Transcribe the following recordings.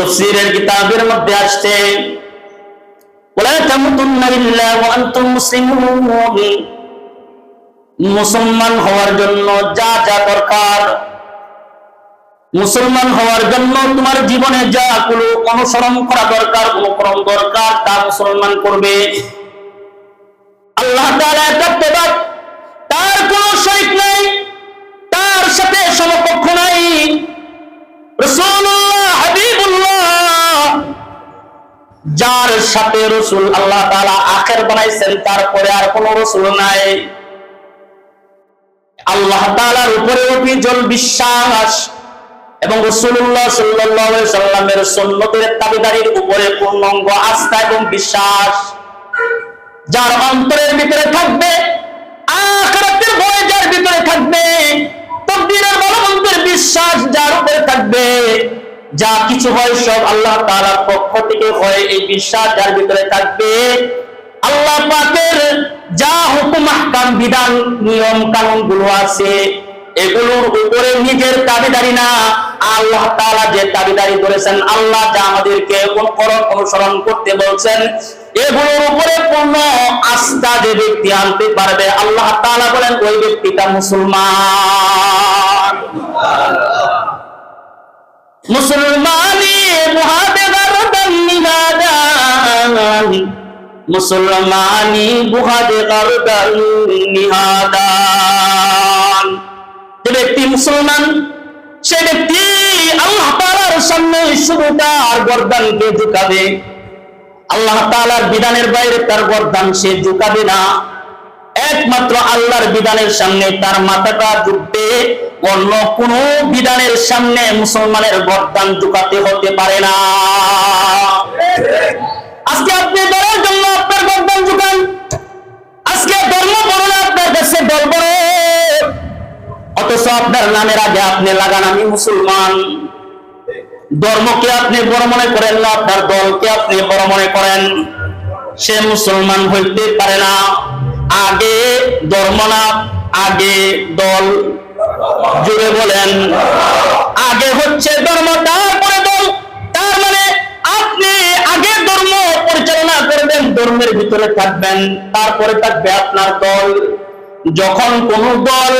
তাফসীরের কিতাবের মধ্যে আসছে ওয়ালা তামুতুন্না ইল্লা ওয়া আনতুম মুসলিমুন, মুসলমান হওয়ার জন্য যা যা দরকার, মুসলমান হওয়ার জন্য তোমার জীবনে যা গুলো অনুসরণ করা দরকার, অনুকরণ দরকার, তা মুসলমান করবে। আল্লাহ তাআলা একাত্মবাদ, তার কোনো শরীক নাই, তার সাথে সমকক্ষ নাই। রাসূলুল্লাহ হাবিবুল্লাহ, যার সাথে রাসূল আল্লাহ তাআলা আখের বানাইছেন, তারপরে আর কোনো রাসূল নাই। আল্লাহ তাআলার উপরে অবিচল বিশ্বাস এবং রাসূলুল্লাহ সাল্লাল্লাহু আলাইহি সাল্লামের সুন্নতের তাবেদারির উপরে পূর্ণাঙ্গ আস্থা এবং বিশ্বাস যার অন্তরের ভিতরে থাকবে, আখিরাতের ভয় যার ভিতরে থাকবে, তাকদীরের ভালোমন্দের বিশ্বাস যার উপরে থাকবে, যা কিছু হয় সব আল্লাহ তাআলার পক্ষ থেকে হয়, এই বিশ্বাস যার ভিতরে থাকবে, আল্লাহ পাকের যা হুকুম আহকাম বিধান নিয়ম কানুন গুলো আছে এগুলোর উপরে নিজের দাবিদারি না, আল্লাহ তাআলা যে দাবিদারি করেছেন, আল্লাহ যা আমাদেরকে অনুসরণ করতে বলছেন, এগুলোর উপরে পূর্ণ আস্থা যে ব্যক্তি আনতে পারবে, আল্লাহ তাআলা বলেন ওই ব্যক্তিটা মুসলমান। মুসলমানি মুহাদে গারদান নিহাদান, মুসলমানি বুহাদে গারদান নিহাদান। যে ব্যক্তি মুসলমান, সে ব্যক্তি আল্লাহ তাআলার সামনে শুধু তার গর্দানকে ঝুঁকাবে, আল্লাহ তাআলার বিধানের বাইরে তার গর্দান সে ঝুঁকাবে না। একমাত্র আল্লাহর বিধানের সামনে তার মাথাটা ঝুঁকবে, অন্য কোন বিধানের সামনে মুসলমানের গর্দান ঝুঁকাতে হতে পারে না। আজকে আপনি দলের জন্য আপনার গর্দান ঝুঁকান, আজকে ধর্ম বড় না, আপনার কাছে দল বড়, অথচ আপনার নামের আগে আপনি লাগান আমি মুসলমান। ধর্মকে আপনি বড় মনে করেন না, আপনার দলকে আপনি বড় মনে করেন, সে মুসলমান হইতে পারে না। আগে ধর্ম না, আগে দল। জুড়ে বলেন, আগে হচ্ছে ধর্ম, তারপরে দল। তার মানে আপনি আগে ধর্ম পরিচালনা করবেন, ধর্মের ভিতরে থাকবেন, তারপরে থাকবে আপনার দল। যখন কোন দল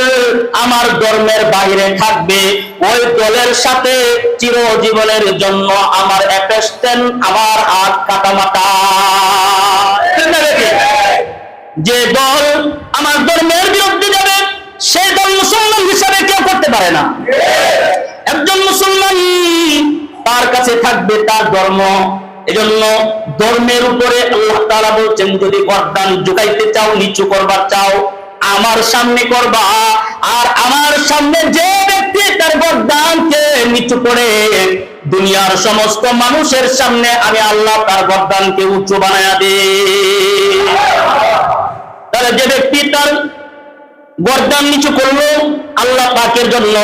আমার ধর্মের বাইরে থাকবে, ওই দলের সাথে চিরজীবনের জন্য আমার অ্যাটাচমেন্ট, আমার হাত কাটামাটা। যে দল আমার ধর্মের বিরুদ্ধে যাবে, সেই দল মুসলমান হিসাবে কেউ করতে পারে না। একজন মুসলমান, তার কাছে থাকবে তার ধর্ম। এজন্য ধর্মের উপরে আল্লাহ তাআলা বলছেন, যদি গর্দান ঝুঁকাইতে চাও, নিচু করবার চাও, আমার সামনে করবা। আর আমার সামনে যে ব্যক্তি তার গর্দানকে নিচু করে দুনিয়ার সমস্ত মানুষের সামনে আমি আল্লাহ তার গর্দানকে উঁচু বানায়া দেই। তাহলে যে ব্যক্তি তার গর্দান নিচু করলো আল্লাহ পাকের জন্য,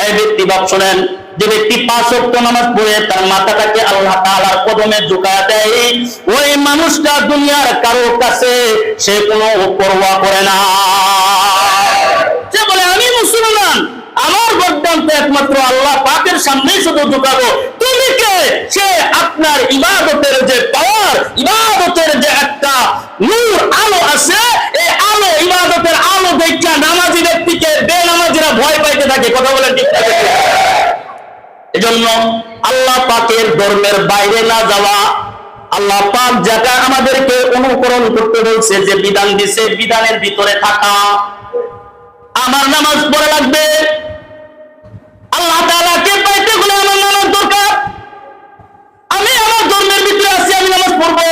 এই ব্যক্তি বাপ শোনেন, যে ব্যক্তি 5 ওয়াক্ত নামাজ পড়ে তার মাথাটাকে আল্লাহ তাআলার কদমে ঝুঁকায়া দেয়, ওই মানুষটা দুনিয়ার কারো কাছে সে কোনো পরোয়া করে না। সে বলে আমি মুসলমান, আমার গর্দান তো একমাত্র আল্লাহ পাকের সামনেই শুধু ঝুঁকাবো। তুমি কে? সে আপনার ইবাদতের যে পাওয়ার, ইবাদতের যে একটা নূর আলো আছে, এই আলো, ইবাদতের আলো দেখে নামাজি ব্যক্তিকে বেনামাজিরা ভয় পাইতে থাকে। কথা বলেন ঠিক থাকে? এজন্য আল্লাহ পাকের ধর্মের বাইরে না যাওয়া, আল্লাহ পাক যাটা আমাদেরকে অনুকরণ করতে বলছে, যে বিধান দিছে, বিধানের ভিতরে থাকা। আমার নামাজ পড়া লাগবে, আল্লাহ তাআলাকে পাইতে হলে আমার নামাজ দরকার। আমি আমার ধর্মের ভিতরে আছি, আমি নামাজ পড়বো।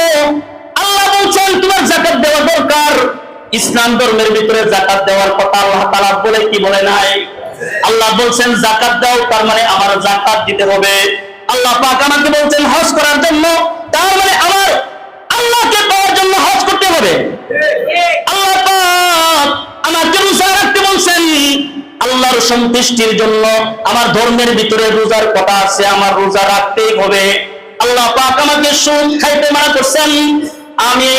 আল্লাহ বলছেন তোমার যাকাত দেওয়া দরকার। ইসলাম ধর্মের ভিতরে যাকাত দেওয়ার কথা আল্লাহ তাআলা বলে কি বলে নাই? আল্লাহ বলছেন যাকাত দাও, তার মানে আমার যাকাত দিতে হবে। আল্লাহ পাক আমাকে বলছেন হজ করার জন্য, তার মানে আমার আল্লাহকে পাওয়ার জন্য হজ করতে হবে। আল্লাহ পাক আমাকে রোজা রাখতে বলছেন, আল্লাহর সন্তুষ্টির জন্য আমার ধর্মের ভিতরে রোজার কথা আছে, আমার রোজা রাখতেই হবে। আল্লাহ পাক আমাকে সুদ খাইতে মানা করছেন, আমি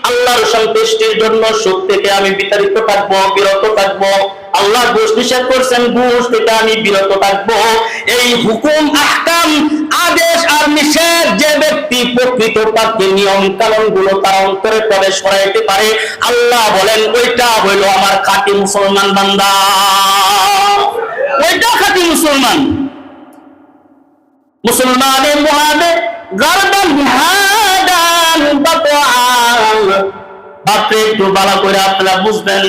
আল্লাহর সন্তুষ্টির জন্য সুদ থেকে আমি বিতাড়িত থাকবো, বিরত থাকবো। আল্লাহ ঘুষ নিষেধ করছেন, ঘুষ থেকে আমি বিরত থাকবো। এই হুকুম আহকাম, আদেশ আর নিষেধ যে ব্যক্তি প্রকৃত পাকে নিয়ম কানুন গুলো তার অন্তরে প্রবেশ করাইতে পারে, আল্লাহ বলেন ওইটা হইল আমার খাঁটি মুসলমান বান্দা, ওইটা খাঁটি মুসলমান। মুসলমানে মুহাদে গারদান হাদান বাতআন, বাপরে একটু ভালো করে আপনারা বুঝবেন,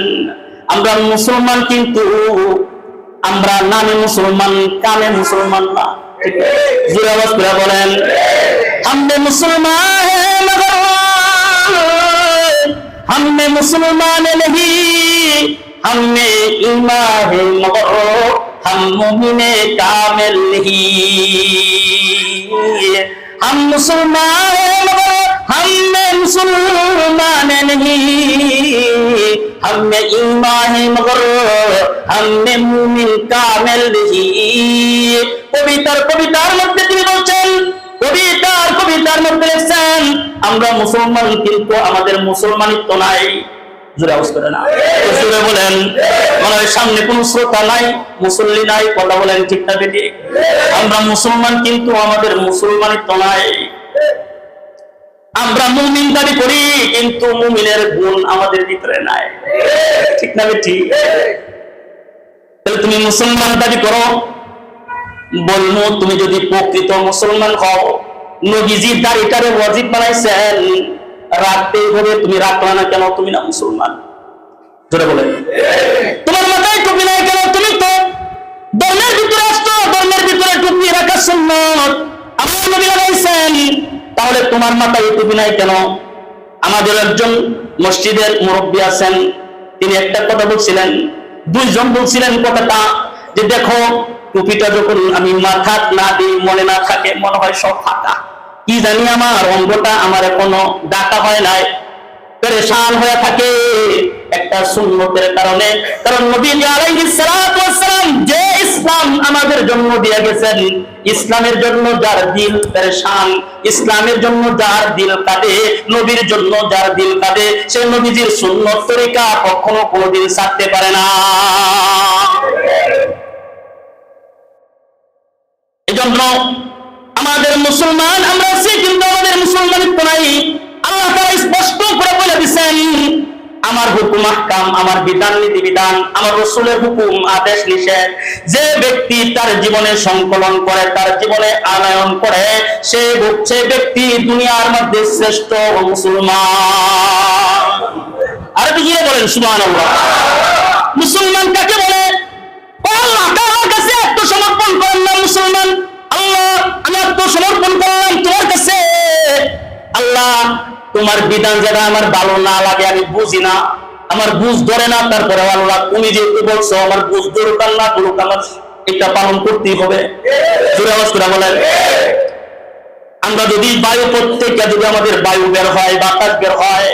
আমরা মুসলমান কিন্তু আমরা নামে মুসলমান, কামে মুসলমান না। জোরে আওয়াজ করে বলেন, हमने मुसलमान है मगर हमने मुसलमान नहीं, हमने ईमान है मगर हम मोमिने कामिल नहीं। हम मुसलमान है मगर हमने मुसलमान नहीं, हमने ईमान है मगर हमने मुमिन कामिल नहीं। কবিতার মধ্যে তিনি বলছেন, কবিতার মধ্যে লিখছেন আমরা মুসলমান কিন্তু আমাদের মুসলমানিত্ব নাই। জোরে আওয়াজ করে না, জোরে বলেন। মনে হয় সামনে কোন শ্রোতা নাই, মুসল্লি নাই, কথা বলেন ঠিক না বেঠিক? আমরা মুসলমান কিন্তু আমাদের মুসলমানিত্ব নাই। আমরা মুমিন দাবি করি কিন্তু মুমিনের গুণ আমাদের ভিতরে নাই, ঠিক না বেঠিক? তাহলে তুমি মুসলমান দাবি করো, বলবো তুমি যদি প্রকৃত মুসলমান হও, নবীজি দাড়িটারে ওয়াজিব বানাইছেন, রাখতেই হবে, তুমি রাখলা না কেন? তুমি না মুসলমান। ধরে বলে তোমার মাথায় টুপি নাই কেন? তুমি তো ধর্মের ভিতরে আসছো, ধর্মের ভিতরে টুপি রাখা সুন্নাত, আমার নবী লাগাইছেন, তাহলে তোমার মাথায় টুপি নাই কেন? আমাদের একজন মসজিদের মুরব্বী আছেন, তিনি একটা কথা বলছিলেন, দুইজন বলছিলেন কথাটা যে দেখো টুপিটা যখন আমি মাথা না দিই, মনে না থাকে, মনে হয় সব ফাঁকা, কি জানি আমার অঙ্গটা আমার এখনো ডাকা হয় নাই, পেরেশান হয়ে থাকে একটা সুন্নতের কারণে। কারণ নবী আলাইহিস সালাতু ওয়াস সালাম যে ইসলাম আমাদের জন্য দিয়ে গেছেন, ইসলামের জন্য যার দিল পেরেশান, ইসলামের জন্য যার দিল কাঁদে, নবীর জন্য যার দিল কাঁদে, সে নবীজির সুন্নত তরিকা কখনো কোনোদিন ছাড়তে পারে না। এজন্য আমাদের মুসলমান আমরা আছি কিন্তু আমাদের মুসলমানিত্ব নাই। আল্লাহ তাআলা স্পষ্ট করে বলে দিয়েছেন আমার হুকুম আহকাম, আমার বিধান নীতি বিধান, আমার রাসূলের হুকুম আদেশ নিষেধ যে ব্যক্তি তার জীবনে সংকলন করে, তার জীবনে আনয়ন করে, সে হচ্ছে ব্যক্তি দুনিয়ার মধ্যে শ্রেষ্ঠ মুসলমান। আর বুঝিয়ে বলেন সুবহানাল্লাহ। মুসলমান কাকে বলে? আল্লাহ তাআলার কাছে আত্মসমর্পণ করেন না মুসলমান। আল্লাহ আমি আত্মসমর্পণ করলাম তোমার কাছে, আল্লাহ তোমার বিধান যেটা আমার ভালো না লাগে, আমি বুঝি না, আমার বুঝ ধরে না, তারপরে আল্লাহ তুমি যেহেতু বলছো আমার বুঝ ধরুক আর না ধরুক, আমার এটা পালন করতেই হবে। জোরে আওয়াজ করে বলেন। আমরা যদি বায়ু, প্রত্যেকটা যদি আমাদের বায়ু বের হয়, বাতাস বের হয়,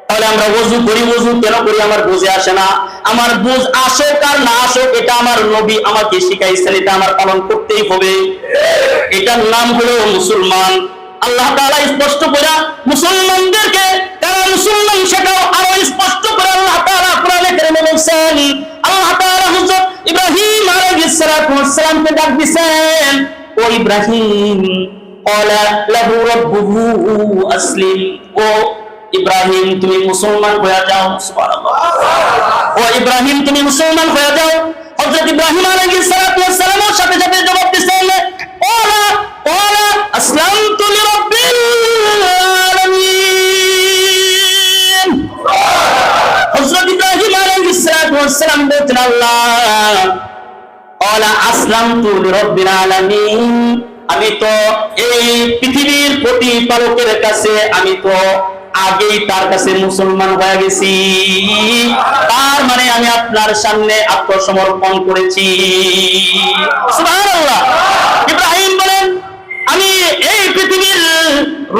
তাহলে আমরা ওযু করি, ওযু কেন করি আমার বুঝে আসে না। আমার বুঝ আসুক আর না আসুক, এটা আমার নবী আমাকে শিখাইছেন, এটা আমার পালন করতেই হবে। এটার নাম হলো মুসলমান। আল্লাহ তাআলা স্পষ্ট করে মুসলমানদেরকে তারা মুসলমান সেটাও আরো স্পষ্ট করে আল্লাহ তাআলা কোরআনে কারিমে বলেছেন। আল্লাহ তাআলা হযরত ইব্রাহিম আলাইহিস সালাতু ওয়াস সালামকে ডাক দিয়েছেন, ও ইব্রাহিম, ক্বালা লাহু রাব্বুহু আসলিম, ও ইব্রাহিম তুমি মুসলমান হয়ে যাও। সুবহানাল্লাহ। ও ইব্রাহিম তুমি মুসলমান হয়ে যাও। হযরত ইব্রাহিম আলাইহিস সালাতু ওয়াস সালামের সাথে সাথে জবাব দিয়েছেন, ওলা ওলা আসলামতু লিরাব্বিল আলামিন। হযরত ইব্রাহিম আলাইহিস সালাতু ওয়াস সালাম বলতেন, আল্লাহ ওলা আসলামতু লিরাব্বিল আলামিন, আমি তো এই পৃথিবীর প্রতিপালকের কাছে আমি তো আগেই তার কাছে মুসলমান হয়ে গেছি, তার মানে আমি আপনার সামনে আত্মসমর্পণ করেছি। সুবহানাল্লাহ। ইব্রাহিম বলেন আমি এই পৃথিবীর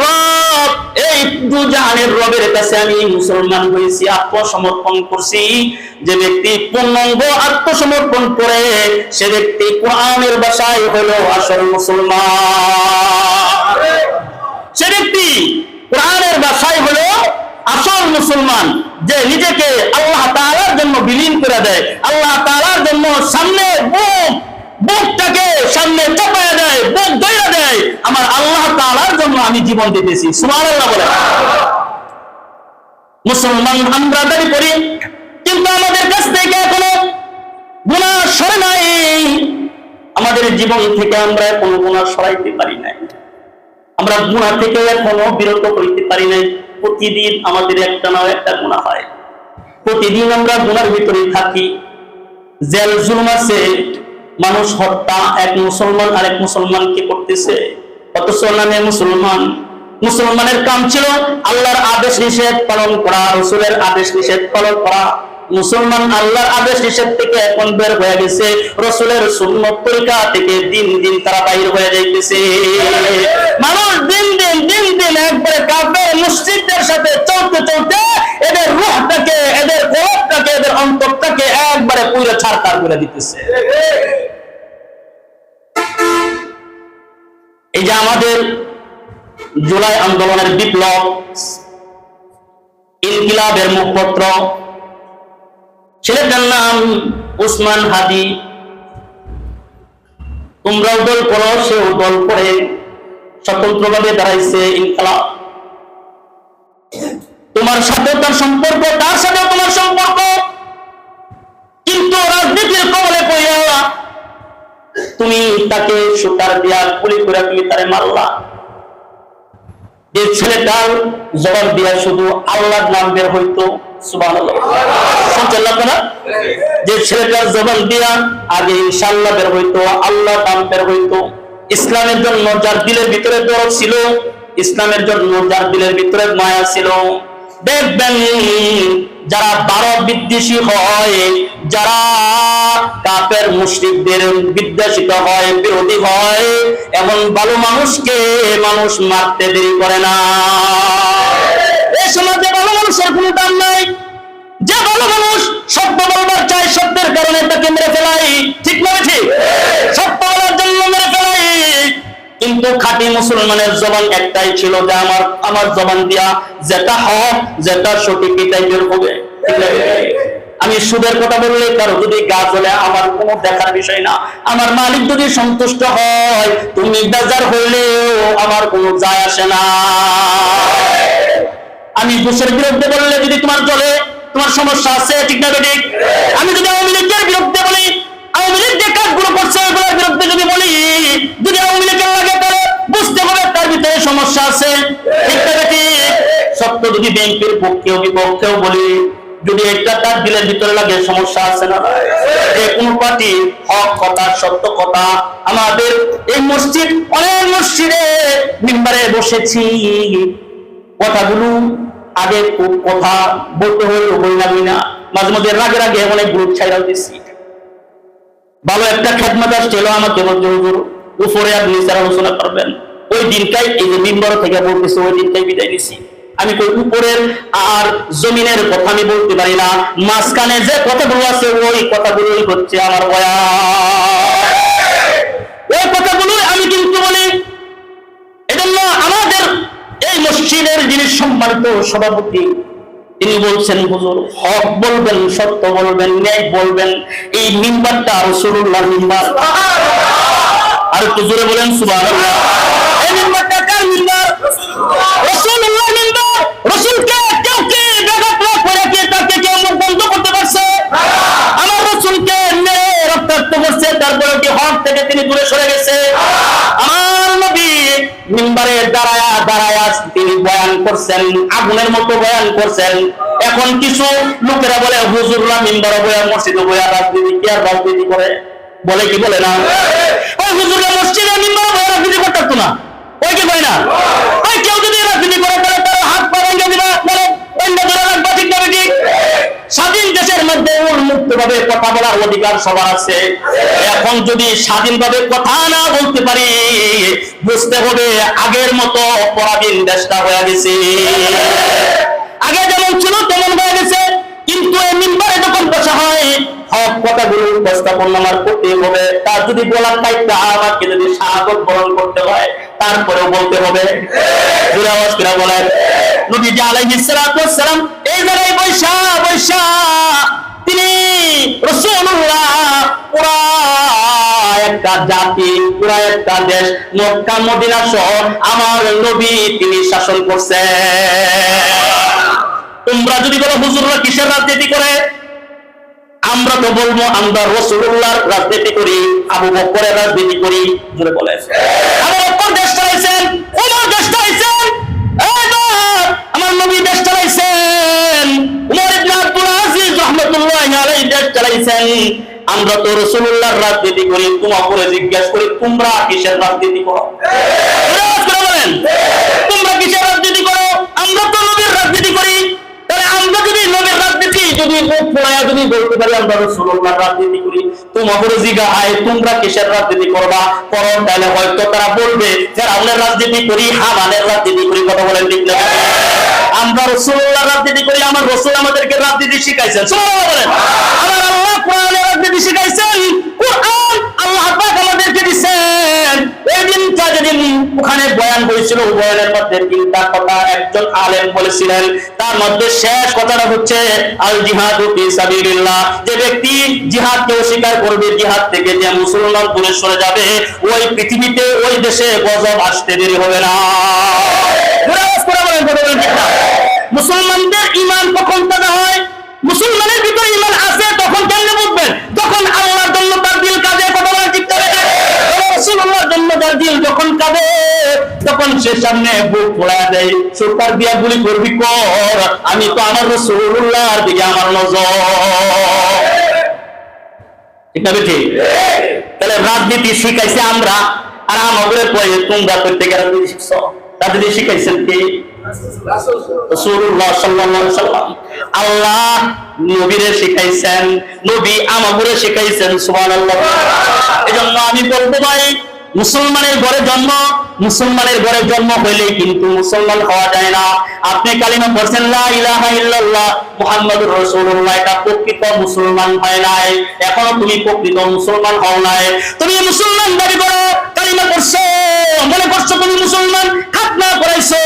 রব, এই দুজাহানের রবের কাছে আমি মুসলমান হয়েছি, আত্মসমর্পণ করছি। যে ব্যক্তি পূর্ণাঙ্গ আত্মসমর্পণ করে সে ব্যক্তি কোরআনের ভাষায় হলো আসল মুসলমান। সে ব্যক্তি কোরআনের ভাষায় হলো আসল মুসলমান, যে নিজেকে আল্লাহ তাআলার জন্য বিলীন করে দেয়, আল্লাহ তাআলার জন্য সামনে বুকটাকে সামনে চাপায়া দেয়, বুক ধরে দেয়, নাই, আমার আল্লাহ তাআলার জন্য আমি জীবন দিতেছি। সুবহানাল্লাহ বলে। মুসলমান আমরা দাবি করি, কিন্তু আমাদের কাছ থেকে এখনো গুনাহ সরে নাই। আমাদের জীবন থেকে আমরা কোনো গুনাহ সরাইতে পারি নাই, আমরা গুনাহ থেকে এখনো বিরত হইতে পারি নাই। প্রতিদিন আমাদের একটা না একটা গুনাহ হয়, প্রতিদিন আমরা গুনার ভিতরে থাকি। জেল জুলুম আছে, মানুষ হত্যা, এক মুসলমান আরেক মুসলমানকে করতেছে, অথচ নামে মুসলমান। মুসলমানের কাম ছিল আল্লাহর আদেশ নিষেধ পালন করা, রাসূলের আদেশ নিষেধ পালন করা। মুসলমান আল্লাহর আদেশ নিষেধ থেকে এখন বের হয়ে গেছে, রাসূলের সুন্নাত তরিকা থেকে দিন দিন তারা বাইর হয়ে যাইতেছে। মানুষ দিন দিন একবারে কাফের মুশরিকদের সাথে চলতে চলতে এদের রূহটাকে, এদের কলবটাকে, এদের অন্তরটাকে একবারে পুরো ছারখার করে দিতেছে। এই যে আমাদের জুলাই আন্দোলনের বিপ্লব, ইনকিলাবের মুখপত্র, ছেলেটার নাম উসমান হাদি। তোমরাও দল করো, সেও দল করে, স্বতন্ত্রভাবে দাঁড়াইছে ইনকিলাব। তোমার সাথেও তার সম্পর্ক, তার সাথেও তোমার সম্পর্ক, কিন্তু রাজনীতির কবলে পড়িয়া তুমি তাকে সুতার দিয়া গুলি করে তুমি তারে মারলা। যে ছেলেটার জবাব দিয়া শুধু আল্লাহর নাম বের হইতো, সুবহানাল্লাহ, যে ছেলেটার জবাব দিয়া আগে ইনশাআল্লাহ বের হইতো, আল্লাহর নাম বের হইতো। ইসলামের জন্য যার দিলের ভিতরে দরদ ছিল, ইসলামের জন্য যার দিলের ভিতরে মায়া ছিল, দেখবেন যারা বারো বিদ্বেষী হয়, যারা কাফের মুশরিকদের বিদ্বেষিত হয়, বিরোধী হয়, এমন ভালো মানুষকে মানুষ মারতে দেরি করে না। এই সমাজে ভালো মানুষের কোনো দাম নাই। যে ভালো মানুষ সত্য বলবার চাই, সত্যের কারণে তাকে মেরে ফেলাই, ঠিক না? ঠিক, সত্য বলার জন্য মেরে ফেলাই। কিন্তু খাঁটি মুসলমানের জবান একটাই ছিল যে আমার জবান দিয়া যেটা হক, যেটা সঠিক এটাই বের হবে। আমি সুদের কথা বললে কারো যদি গা জ্বলে আমার কোনো দেখার বিষয় না। আমার মালিক যদি সন্তুষ্ট হয়, তুমি বেজার হইলেও আমার কোনো যায় আসে না। আমি ঘুষের বিরুদ্ধে বললে যদি তোমার চলে, তোমার সমস্যা আছে, ঠিক না? ঠিক। আমি যদি আওয়ামী লীগের বিরুদ্ধে বলি, আওয়ামী লীগ যে কাজগুলো করছে ওগুলোর বিরুদ্ধে যদি বলি, যদি আওয়ামী লীগের লাগে তাহলে বুঝতে হবে তার ভিতরে সমস্যা আছে, ঠিক না? ঠিক। সত্য যদি ব্যাংকের পক্ষেও বিপক্ষেও বলি, যদি একটা তার দিলের ভিতরে লাগে সমস্যা আছে না? যে কোন পার্টি হক কথা, সত্য কথা। আমাদের এই মসজিদ, অনেক মসজিদে মিম্বারে বসেছি, কথাগুলো আগে কথা বলতে হইলো বই না, মাঝে মধ্যে রাগে অনেক গ্রুপ ছাইড়াও দিচ্ছি। ভালো একটা খেদমত আসছিল আমাকে বলতে, হুজুর উপরে আপনি নিচে আলোচনা করবেন। ওই দিনটাই এই যে মিম্বার থেকে বলতেছে, ওই দিনটাই বিদায় নিছি। আমি কই উপরের আর জমিনের কথা আমি বলতে পারি না, মাঝখানে যে কথাগুলো আছে ওই কথাগুলোই হচ্ছে আমার বয়ান, ওই কথাগুলো আমি কিন্তু বলি। এজন্য আমাদের এই মসজিদের যিনি সম্মানিত সভাপতি, তিনি বলছেন, হুজুর হক বলবেন, সত্য বলবেন, ন্যায় বলবেন। এই মিম্বারটা রাসূলুল্লাহর মিম্বার। আর একটু জোরে বলেন সুবহানাল্লাহ। এই মিম্বারটা কার মিম্বার? রাসূলুল্লাহর মিম্বার। রাসূলকে কেউ কি বেগাত করে কি তাকে কেউ মুখ বন্ধ করতে পারছে? আমার রাসূলকে মেরে রক্তাক্ত করছে, তারপরে কি হক থেকে তিনি দূরে সরে গেছে? আমার নবী মিম্বারে দাঁড়ায়া তিনি বয়ান করছেন, আগুনের মতো বয়ান করছেন। এখন কিছু লোকেরা বলে হুজুররা মিম্বারে বয়ান, মসজিদে বয়ান, রাজনীতি কি আর রাজনীতি করে? বলে কি বলে না? ওই হুজুররা মসজিদে মিম্বারে বয়ান রাজনীতি করতে না, ওই কি বলে না? ওই কেউ যদি রাজনীতি করে তাহলে তার হাত পা ভেঙে দিবা, বলে বন্ধ ধরে রাখবা, ঠিক না? ঠিক। স্বাধীন দেশের মধ্যে উন্মুক্ত ভাবে কথা বলার অধিকার সবার আছে। এখন যদি স্বাধীনভাবে কথা না বলতে পারি, বুঝতে হবে আগের মতো পরাধীন দেশটা হয়ে গেছে। আগে যেমন ছিল তেমন হয়ে গেছে। কিন্তু এই মিম্বারে যখন বসা হয়, হক কথাগুলো উপস্থাপন আমার করতে হবে। তার যদি বলার দায়িত্ব আমাকে যদি শাহাদত বরণ করতে হয়, তারপরেও বলতে হবে। জোরে আওয়াজ করে বলেন। নবীজি আলাইহিস সালাতু ওয়াস সালাম এই জায়গায় বৈশা তিনি রাসূলুল্লাহ পুরা একটা জাতি, পুরা একটা দেশ মক্কা মদিনা সহ আমার নবী তিনি শাসন করছেন। তোমরা যদি বলো হুজুররা কিসের রাজনীতি করে, আমরা তো বলবো আমরা রাসূলুল্লাহর রাজনীতি করি, আবু বকরের রাজনীতি করি। জোরে বলেন। আবু বকর দেশ চালাইছেন, ওমর দেশ চালাইছেন, আমার নবী দেশ চালাইছেন, ওমর ইবনে আব্দুল আজিজ রাহমাতুল্লাহি আলাইহি দেশ চালাইছেন। আমরা তো রাসূলুল্লাহর রাজনীতি করি। তোমাকে জিজ্ঞাসা করি তোমরা কিসের রাজনীতি করো? বলেন তোমরা কিসের রাজনীতি করো? আমরা তো নবীর রাজনীতি করি। তাহলে আমরা যদি নবীর রাজনীতি যদি যদি বলতে পারি আমরা রাসূলুল্লাহর রাজনীতি করি, তোমাকে জিজ্ঞাসা তোমরা কিসের রাজনীতি করবা করো, তাহলে হয়তো তারা বলবে ফেরাউনের রাজনীতি করি, হামানের রাজনীতি করি। কথা বলেন ঠিক না? আমরা রাসূলুল্লাহর রাজনীতি করি, আমার রাসূল আমাদেরকে রাজনীতি শিখাইছেন। সুবহানাল্লাহ বলেন। আমার আল্লাহ কোরআনের রাজনীতি শিখাইছেন, কোরআন আল্লাহ পাক আমাদেরকে দিবেন। এই দিনটা যেদিন ওখানে বয়ান হয়েছিল, বয়ানের মধ্যে তিনটা কথা একজন আলেম বলেছিলেন। তার মধ্যে শেষ কথাটা হচ্ছে আল জিহাদু ফি সাবিলিল্লাহ। যে ব্যক্তি জিহাদকে অস্বীকার করবে, জিহাদ থেকে যে মুসলমান দূরে সরে যাবে, ওই পৃথিবীতে ওই দেশে গজব আসতে দেরি হবে না। মুসলমানদের ঈমান কখন তাজা হয়? মুসলমানের ভিতরে ঈমান আছে তখন কেমনে বুঝবেন? তখন আল্লাহর জন্য তার দিল কাঁদে। কথা বলেন ঠিক করে? রাসূলুল্লাহর জন্য তার দিল যখন কাঁদে তখন সে সামনে বুক ফোড়া দেয়, সুপার দিয়া গুলি করবি কর, আমি তো আমার রাসূলুল্লাহর দিকে আমার নজর। ঠিক না ঠিক? তাহলে রাজনীতি শিখাইছে আমরা, আর আমাদের কয়ে তোমরা প্রত্যেকে রাজনীতি শিখছো। রাজনীতি শিখাইছেন কি? রাসূলুল্লাহ সাল্লাল্লাহু আলাইহি ওয়াসাল্লাম। আল্লাহ নবীরে শিখাইছেন, নবী আমাদের শিখাইছেন। সুবহানাল্লাহ। এজন্য আমি বলবো ভাই, মুসলমানের ঘরে জন্ম হইলে কিন্তু মুসলমান হওয়া যায় না। আপনি কালিমা পড়ছেন লা ইলাহা ইল্লাল্লাহ মুহাম্মাদুর রাসূলুল্লাহ, এটা প্রকৃত মুসলমান হয় নাই। এখনো তুমি প্রকৃত মুসলমান হও নাই। তুমি মুসলমান দাবি করো, কালিমা পড়ছো, মনে করছো তুমি মুসলমান, খাতনা করাইছো,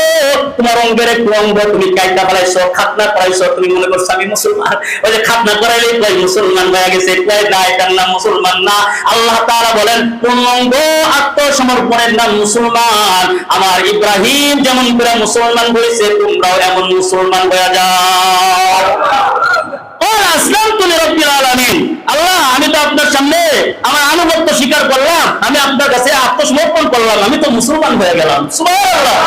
তোমার অঙ্গের একটু অঙ্গ তুমি কাইটা ফেলাইছো, খাতনা করাইছো, তুমি মনে করছো আমি মুসলমান। ওই যে খাতনা করাইলে কই মুসলমান হয়ে গেছে, কই না এটার নাম মুসলমান না। আল্লাহ তাআলা বলেন কোন অঙ্গ আত্মসমর্পণের নাম মুসলমান। আমার ইব্রাহিম যেমন করে মুসলমান হয়েছে, তোমরাও এমন মুসলমান হয়ে যাও। আল্লাহ আমি তো আপনার সামনে আমার আনুগত্য স্বীকার করলাম, আমি আপনার কাছে আত্মসমর্পণ করলাম, আমি তো মুসলমান হয়ে গেলাম। সুবহানাল্লাহ।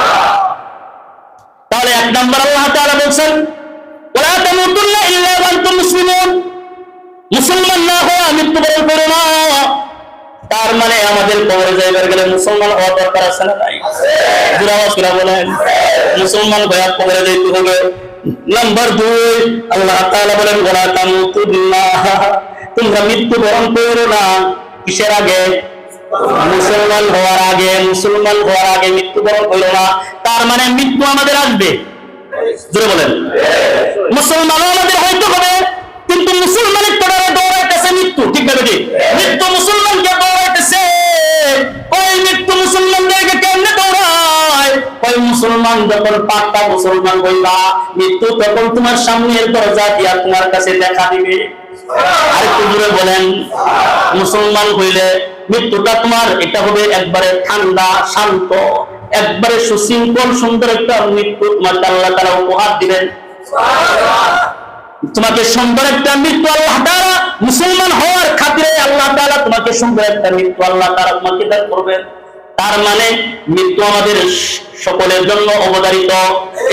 তাহলে এক নম্বর আল্লাহ তাআলা বলছেন ওয়ালা তামুতুন্না ইল্লা ওয়া আনতুম মুসলিমুন, মুসলমান না হওয়া মৃত্যুবরণ করো না। তার মানে আমাদের কবরে যাইবার গেলে মুসলমান হওয়া দরকার আছে না? নাই? জোরে বলেন মুসলমান হয়ে কবরে যাইতে হবে। নাম্বার 2 আল্লাহ তাআলা বলেন ওয়ালা তামুতুন্না, তোমরা মৃত্যুবরণ করো না কিসের আগে? মুসলমান হওয়ার আগে। মুসলমান হওয়ার আগে মৃত্যুবরণ করো না। তার মানে মৃত্যু আমাদের আসবে। জোরে বলেন মুসলমানও আমাদের হইতে হবে, কিন্তু মুসলমানের তোরা দৌড়াইতেছে মৃত্যু। ঠিক না বেটি? মৃত্যু মুসলমানকে দৌড়াইতেছে। ওই মৃত্যু মুসলমানদেরকে কেমনে দৌড়ায়? ওই মুসলমান যখন পাক্কা মুসলমান হইবা, মৃত্যু তখন তোমার সামনের দরজা দিয়া তোমার কাছে দেখা দিবে। আরেকটু জোরে বলেন মুসলমান হইলে মৃত্যুটা তোমার এটা হবে একবারে ঠান্ডা শান্ত, একবারে সুশৃঙ্খল সুন্দর একটা মৃত্যু তোমাকে আল্লাহ তাআলা উপহার দিবেন। তোমাকে সুন্দর একটা মৃত্যু আল্লাহ তাআলা মুসলমান হওয়ার খাতিরে আল্লাহ তাআলা তোমাকে সুন্দর একটা মৃত্যু আল্লাহ তাআলা তোমাকে দান করবেন। তার মানে মৃত্যু আমাদের সকলের জন্য অবধারিত।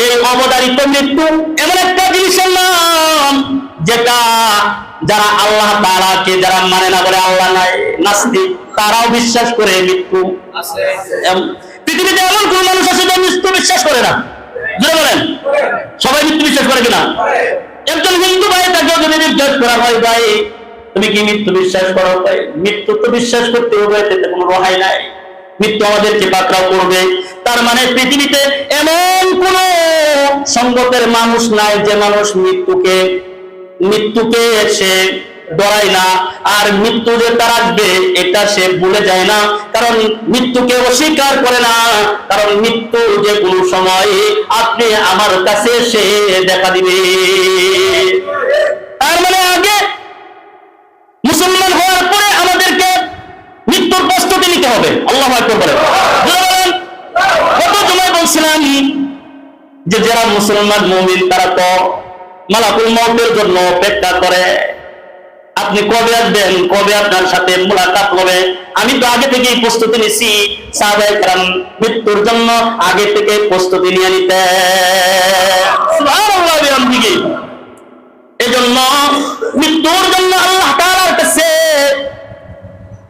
এই অবধারিত মৃত্যু এমন একটা জিনিসের নাম যেটা যারা আল্লাহ তাআলাকে যারা মানে না, বলে আল্লাহ নাই, নাস্তিক, তারাও বিশ্বাস করে মৃত্যু আছে। পৃথিবীতে এমন কোন মানুষ আছে যে মৃত্যু বিশ্বাস করে না? জোরে বলেন সবাই মৃত্যু বিশ্বাস করে কিনা? একজন হিন্দু ভাই তাকে যদি জিজ্ঞেস করা হয় ভাই তুমি কি মৃত্যু বিশ্বাস করো? ভাই মৃত্যু তো বিশ্বাস করতে হবে, এতে কোনো রেহাই নাই, মৃত্যু আমাদেরকে পাকড়াও করবে। তার মানে পৃথিবীতে এমন কোন সঙ্গতের মানুষ নাই যে মানুষ মৃত্যুকে সে ডরায় না, আর মৃত্যু যে তার আসবে এটা সে ভুলে যায় না, কারণ মৃত্যুকে অস্বীকার করে না, কারণ মৃত্যু যে কোনো সময় আপনি আমার কাছে সে দেখা দিবে। তার মানে আগে মুসলমান হওয়ার পরে আমাদেরকে মৃত্যুর প্রস্তুতি নিতে হবে। আল্লাহু আকবার বলেন। কত সময় বলছিলাম যে যারা মুসলমান মুমিন তারা তো মালাকুল মউতের জন্য অপেক্ষা করে, আপনি কবে আসবেন, কবে আপনার সাথে মুলাকাত হবে। আমি তো আগে থেকেই প্রস্তুতি নিছি, সাহাবায়ে কেরাম মৃত্যুর জন্য আগে থেকে প্রস্তুতি নিয়ে নিতেন। সুবহানাল্লাহ বিহামদিহি। এজন্য মৃত্যুর জন্য আল্লাহ তাআলার কাছে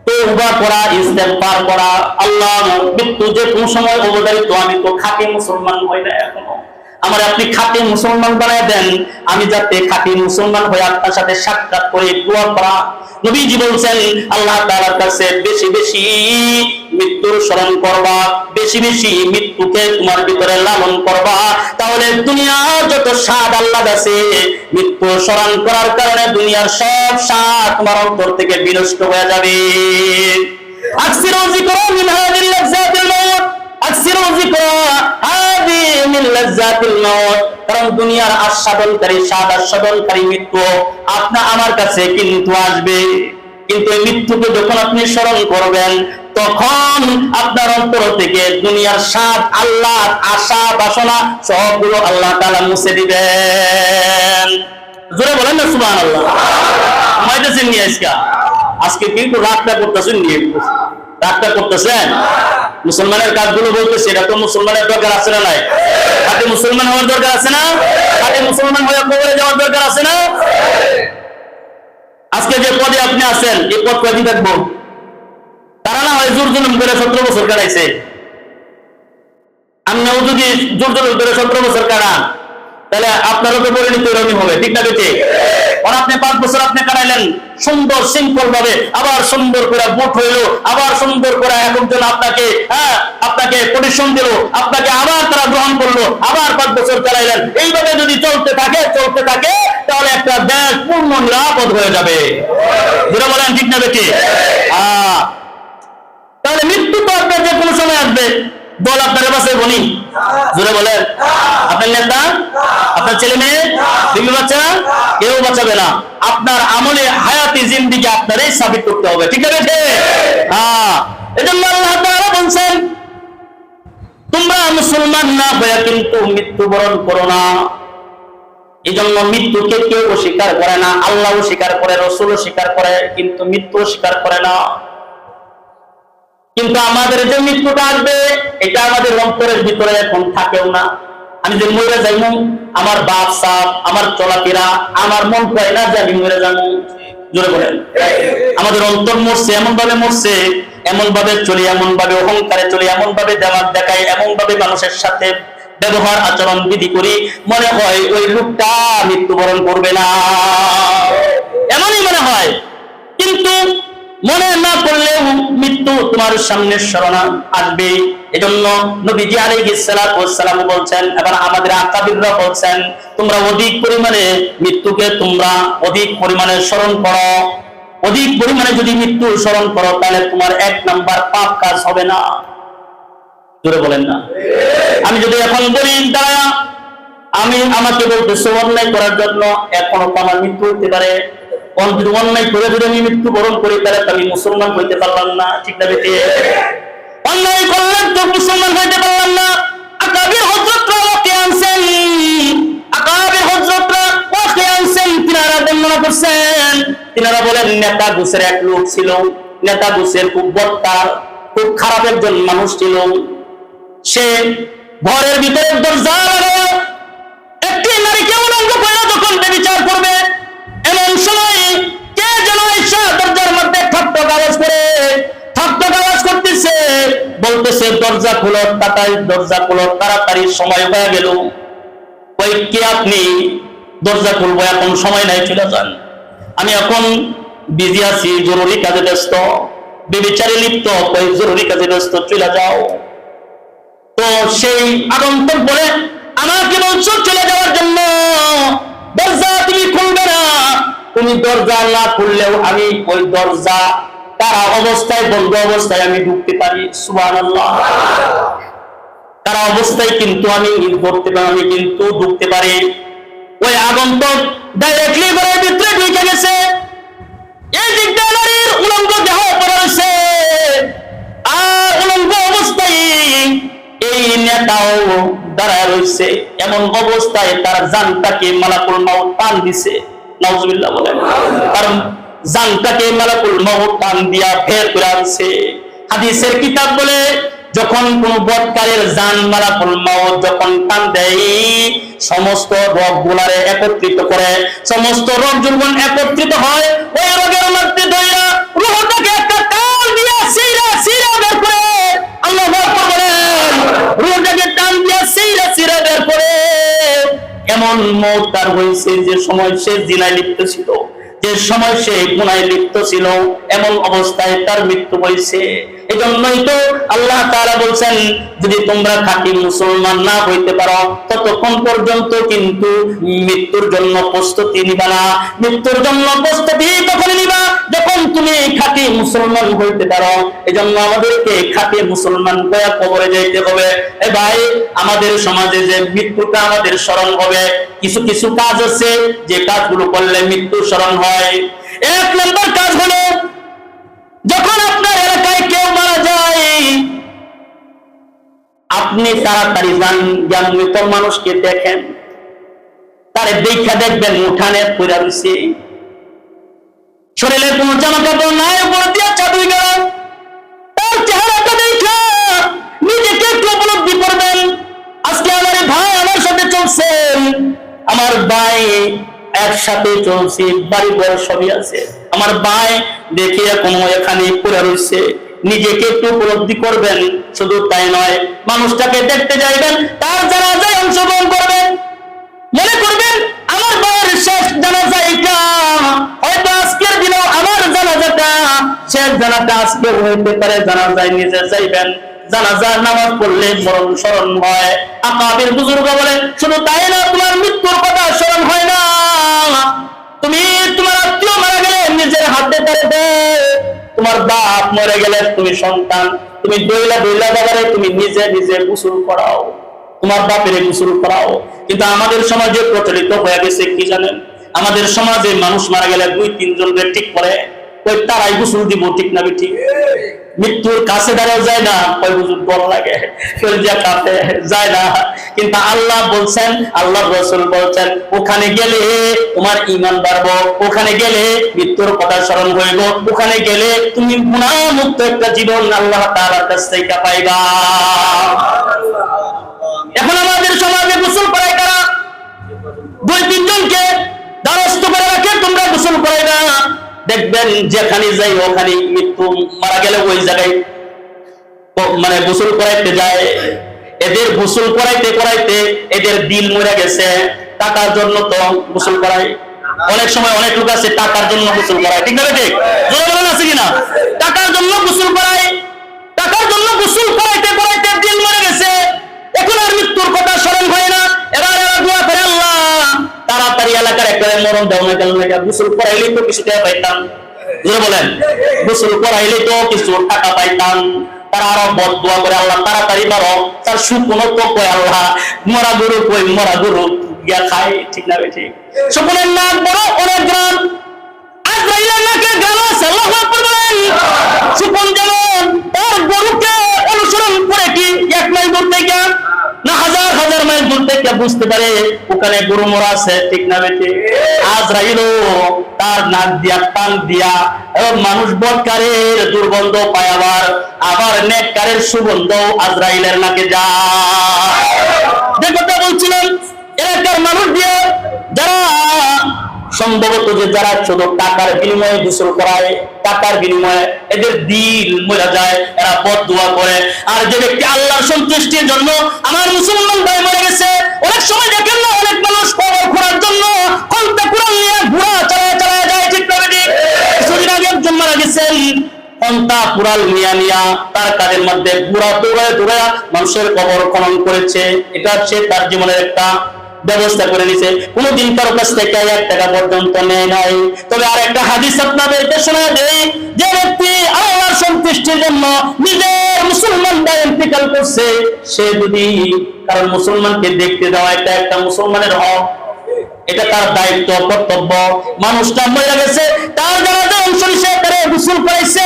তওবা করা, ইস্তেগফার করা, আল্লাহ মৃত্যু যে কোন সময় অবধারিত, আমি তো খাঁটি মুসলমান হই না এখনো, আমার আপনি খাঁটি মুসলমান বানায় দেন, আমি যাতে খাঁটি মুসলমান হয়ে আপনার সাথে সাক্ষাৎ করে দোয়া করা। নবীজি বলছেন আল্লাহ তাআলার কাছে বেশি বেশি মৃত্যুর স্মরণ করবা, বেশি বেশি মৃত্যুকে তোমার ভিতরে লালন করবা, তাহলে দুনিয়ার যত স্বাদ আল্লাহ কাছে মৃত্যু স্মরণ করার কারণে দুনিয়ার সব স্বাদ তোমার অন্তর থেকে বিনষ্ট হয়ে যাবে। আকসিরু যিকরা মিন হাযিল লাযযাতিল মাউত, আকসিরু যিকরা হাযি মিন লাযযাতিল মাউত। কারণ দুনিয়ার আস্বাদনকারী, স্বাদ আস্বাদনকারী মৃত্যু আপনা আমার কাছে কিন্তু আসবে, কিন্তু এই মৃত্যুকে যখন আপনি স্মরণ করবেন তখন আপনার অন্তর থেকে দুনিয়ার স্বাদ, আল্লাহ আশা বাসনা সবগুলো আল্লাহ তাআলা মুছে দিবেন। জোরে বলেন না সুবহানাল্লাহ। মাইতেছেন নিয়ে আজকে কিন্তু রাতটা করতেছেন নিয়ে, রাতটা করতেছেন মুসলমানের কাজগুলো বলতেছে, এটা তো মুসলমানের দরকার আছে না নাই? খাঁটি মুসলমান হওয়ার দরকার আছে না? খাঁটি মুসলমান হয়ে কবরে যাওয়ার দরকার আছে না? আজকে যে পদে আপনি আছেন এই পদ কয়দিন থাকবো? তারা না হয় জোর জুলুম করে 17 বছর কাটাইছে, আপনিও যদি জোর জুলুম করে 17 বছর কাটান তাহলে আপনারও তো পরিণত এরকম হবে, ঠিক না বেঠিক? আর আপনি 5 বছর আপনি কাটাইলেন সুন্দর সিম্পল ভাবে, আবার সুন্দর করে বুট হইলো, আবার সুন্দর করে একজন আপনাকে আপনাকে পরিশ্রম দিল, আপনাকে আবার তারা গ্রহণ করলো, আবার 5 বছর চালাইলেন। এইভাবে যদি চলতে থাকে তাহলে একটা দেশ পূর্ণ নিরাপদ হয়ে যাবে। যেটা বলেন ঠিক না বেঠিক? তাহলে মৃত্যু তো আপনার যে কোনো সময় আসবে, দল আপনার বাসায় বনি? জোরে বলেন। আপনার নেতা, আপনার ছেলে মেয়ে, বিবি বাচ্চা কেউ বাঁচাবে না। আপনার আমলে হায়াতি জিন্দেগি আপনারই সাবিত করতে হবে, ঠিক আছে? এজন্য আল্লাহ তাআলা বলেন তোমরা মুসলমান না হয়ে কিন্তু মৃত্যুবরণ করো না। এজন্য মৃত্যুকে কেউ অস্বীকার করে না, আল্লাহও স্বীকার করে, রাসূলও স্বীকার করে, কিন্তু মৃত্যু স্বীকার করে না। কিন্তু আমাদের যে মৃত্যুটা আসবে এটা আমাদের অন্তরের ভিতরে এখন থাকেও না। আমি যে মরে যাইব, আমার বাপ সাপ, আমার চলাফেরা, আমার মন কয় না যে আমি মরে যাবো। জোরে বলেন। আমাদের অন্তর মরছে, এমন ভাবে মরছে, এমন ভাবে চলি, এমন ভাবে অহংকারে চলি, এমন ভাবে জামাত দেখাই, এমন ভাবে মানুষের সাথে ব্যবহার আচরণ বিধি করি, মনে হয় ওই লোকটা মৃত্যুবরণ করবে না, এমনই মনে হয়। কিন্তু মনে না করলেও মৃত্যু তোমার সামনে স্মরণ আসবে। এজন্য নবীজি আলাইহিস সালাতু ওয়াস সালাম বলছেন, এবার আমাদের আকাবিররা বলছেন, তোমরা অধিক পরিমাণে মৃত্যুকে তোমরা অধিক পরিমাণে স্মরণ করো। অধিক পরিমাণে যদি মৃত্যু স্মরণ করো তাহলে তোমার 1 নাম্বার পাপ কাজ হবে না। জোরে বলেন না। আমি যদি এখন বলি দাঁড়া, আমাকে বলতেছে অন্যায় করার জন্য, এখনো আমার মৃত্যু হতে পারে, অন্যায় করে যদি আমি মৃত্যুবরণ করি তাহলে আমি মুসলমান হইতে পারলাম না, ঠিক না বেটি? অন্যায় করলে তো মুসলমান হইতে পারলাম না। আকাবির হযরতরা ওকে আনছেন, আকাবির হযরতরা ওকে আনছেন, তিনারা বর্ণনা করছেন, তিনারা বলেন নেতা গুসের এক লোক ছিল, নেতা গুসের খুব বদকার, খুব খারাপ একজন মানুষ ছিল। সে ঘরের ভিতরে দরজা লাগায় একটি নারীকে উলঙ্গ করে যখন ব্যভিচার করবে, এমন সময় কে যেন এসে দরজার মধ্যে ঠকঠক আওয়াজ করে, ঠকঠক আওয়াজ করতেছে, বলতেছে দরজা খুলো, তাড়াতাড়ি দরজা খুলো, তাড়াতাড়ি সময় হয়ে গেল। ওই কে আপনি? দরজা খুলবো, এখন সময় নাই, চলে যান, আমি এখন বিজি আছি, জরুরি কাজে ব্যস্ত। ব্যভিচারে লিপ্ত, ওই জরুরি কাজে ব্যস্ত, চলে যাও। তো সেই আগন্তুক বলে, আমাকে বলছো চলে যাওয়ার জন্য, দরজা তুমি খুলবে না, তুমি দরজা না খুললেও আমি ওই দরজা তারা অবস্থায়, বন্ধ অবস্থায় আমি ঢুকতে পারি। সুবহানাল্লাহ। তারা অবস্থায় কিন্তু আমি করতে পারি, আমি কিন্তু ঢুকতে পারি। ওই আগন্তুক ডাইরেক্টলি ঘরের ভিতরে ঢুকে গেছে, এই দিকটা নারীর উলঙ্গ দেহ পড়ে রয়েছে, আর উলঙ্গ অবস্থায় এই নেতাও দাঁড়ায় রয়েছে। এমন অবস্থায় তার জানটাকে মালাকুল মাউত টান দিছে। নাউজুবিল্লাহ বলেন। কারণ জানটাকে মালাকুল মাউত টান দিয়া বের করে আনছে। হাদিসের কিতাব বলে, যখন কোন বদকারের জান মালাকুল মাউত যখন টান দেয়, সমস্ত রোগ গুলারে একত্রিত করে, সমস্ত রোগ যখন একত্রিত হয়, ওই রোগের মধ্যে ধইরা রূহটাকে একটা টান দিয়া সিরা সিরা বের করে। আল্লাহু আকবার বলেন। রূহটাকে টান দিয়া সিরা সিরা বের করে। এমন মওত তার হয়েছে যে সময় সে জিনায় লিপ্ত ছিল, যে সময় সে গুনাহে লিপ্ত ছিল, এমন অবস্থায় তার মৃত্যু হয়েছে। এজন্যই তো আল্লাহ তাআলা বলছেন, যদি তোমরা খাঁটি মুসলমান না হইতে পারো ততক্ষণ পর্যন্ত কিন্তু মৃত্যুর জন্য প্রস্তুতি নিবা না। মৃত্যুর জন্য প্রস্তুতি তখন নিবা যখন তুমি খাঁটি মুসলমান হইতে পারো। এজন্য আমাদেরকে খাঁটি মুসলমান হয়ে কবরে যাইতে হবে। এ ভাই, আমাদের সমাজে যে মৃত্যুটা আমাদের স্মরণ হবে, কিছু কিছু কাজ আছে যে কাজগুলো করলে মৃত্যু স্মরণ হয়। এক নম্বর কাজ হলো, যখন আপনার এলাকায় কেউ মারা যায়, আপনি তাড়াতাড়ি যান, মৃত মানুষকে দেখেন, তার দেখা দেখবেন উঠানে পড়ে রয়েছে, শরীরের কোন জামা কাপড় নাই, উপর দিয়ে চাদর গেল, তার চেহারাটা দেখা নিজেকে একটু উপলব্ধি করবেন। আজকে আমার ভাই আমার সাথে চলছেন, আমার ভাই একসাথে চলছে, বাড়ি ঘর সবই আছে, আমার ভাই দেখে কোনো এখানে পড়ে রয়েছে, নিজেকে একটু উপলব্ধি করবেন। শুধু তাই নয়, মানুষটাকে দেখতে যাইবেন, তার জানাজায় অংশগ্রহণ করবেন, মনে করবেন আমার ভাইয়ের শেষ জানাজা এটা, হয়তো আজকের দিনেও আমার জানাজাটা শেষ জানাজা আজকে হইতে পারে। জানাজায় নিজে যাইবেন, জানাজার নামাজ পড়লে মরণ স্মরণ হয়। আকাবির বুজুর্গ বলে, শুধু তাই না, তোমার মৃত্যুর কথা স্মরণ হয় না, তুমি তোমার আত্মীয় মারা গেলে নিজের হাতে তারে দেয়, তোমার বাপ মরে গেলে তুমি সন্তান, তুমি দইলা দইলা বাবারে তুমি নিজে নিজে গোসল করাও, তোমার বাপের গোসল করাও। কিন্তু আমাদের সমাজে প্রচলিত হয়ে গেছে কি জানেন, আমাদের সমাজে মানুষ মারা গেলে 2-3 জনকে ঠিক করে, ওই তারাই গোসল দিব, ঠিক না ঠিক? মৃত্যুর কাছে দাঁড়াও যায় না, কয় বুঝুন ডর লাগে, কলিজা কাঁপে যায় না। কিন্তু আল্লাহ বলছেন, আল্লাহ রাসূল বলছেন, ওখানে গেলে তোমার ঈমান বাড়বো, ওখানে গেলে মৃত্যুর কথা স্মরণ হইব, ওখানে গেলে তুমি গুনাহমুক্ত একটা জীবন আল্লাহ তাআলার কাছ থেকে পাইবা। এখন আমাদের সমাজে গোসল করায় কারা? 2-3 জনকে দ্বারস্থ করে রাখে, তোমরা গোসল করাইবা। দেখবেন যেখানে যাই ওখানে মৃত্যু মারা গেলে ওই জায়গায় মানে গোসল করাইতে যায়। এদের গোসল করাইতে করাইতে এদের দিল মরে গেছে। টাকার জন্য তো গোসল করায়, অনেক সময় অনেক লোক আছে টাকার জন্য গোসল করায়, ঠিক না ঠিক? জোরে বলেন আছে কিনা? টাকার জন্য গোসল করায়, টাকার জন্য গোসল করাইতে করাইতে দিল মরে গেছে, এখন আর মৃত্যুর কথা স্মরণ হয় না। এবার এরা দোয়া করে, আল্লাহ তাড়াতাড়ি এলাকার একটা মরণ দেও না, কেন গোসল করাইলেই তো কিছু টাকা পাইতাম। জোরে বলেন, গোসল করাইলেই তো কিছু টাকা পাইতাম। তারা আরো বদ দোয়া করে, আল্লাহ তাড়াতাড়ি মারো, তার সুপুন তো কয় আল্লাহ মরা গরু কই, মরা গরু গিয়া খায়, ঠিক না ঠিক? সুপুনের নাক বড় অনেক গ্রাম, আজরাইলের নাকে গেল, আল্লাহু আকবার বলেন। সুপুন যেমন তার গরুকে অনুসরণ করে কি 1 মাইল দূর থেকে না হাজার হাজার মাইল দূর থেকে বুঝতে পারে ওখানে গরু মরা আছে, ঠিক না বেটি? আজরাইলও তার নাক দিয়া টান দিয়া মানুষ বদকারের দুর্গন্ধ পায়, আবার নেককারের সুগন্ধ আজরাইলের নাকে যায়। যে কথা বলছিলাম, এলাকার মানুষ দিয়ে যারা সম্ভবত যে যারা শুধু টাকার বিনিময়ে গোসল করায়, টাকার বিনিময়ে এদের দিল মরে যায়, এরা বদদুয়া করে। আর যে ব্যক্তি আল্লাহর সন্তুষ্টির জন্য আমার মুসলমান ভাই মরে গেছে, অনেক সময় দেখেন না অনেক মানুষ কবর খোঁড়ার জন্য কলতে কুরআন নিয়ে ঘোড়া চালায় চালায় যায়, ঠিক না ঠিক? কিছুদিন আগে একজন মারা গেছেন, কন্তা কুড়াল নিয়া তার কাজের মধ্যে ঘোড়া দৌড়ায় দৌড়ায় মানুষের কবর খনন করেছে। এটা হচ্ছে তার জীবনের একটা ব্যবস্থা করে নিছে, কোনদিন কারো কাছ থেকে 1 টাকা পর্যন্ত নেয় নাই। তবে আরেকটা হাদিস আপনাদেরকে শোনা দেই, যে ব্যক্তি আল্লাহর সন্তুষ্টির জন্য নিজের মুসলমান ভাই ইন্তেকাল করছে, সে যদি কারণ মুসলমানকে দেখতে দেওয়া এটা একটা মুসলমানের হক, এটা তার দায়িত্ব কর্তব্য। মানুষটা মরে গেছে, তার জানাজা অংশ হিসেবে তারে গোসল করাইছে।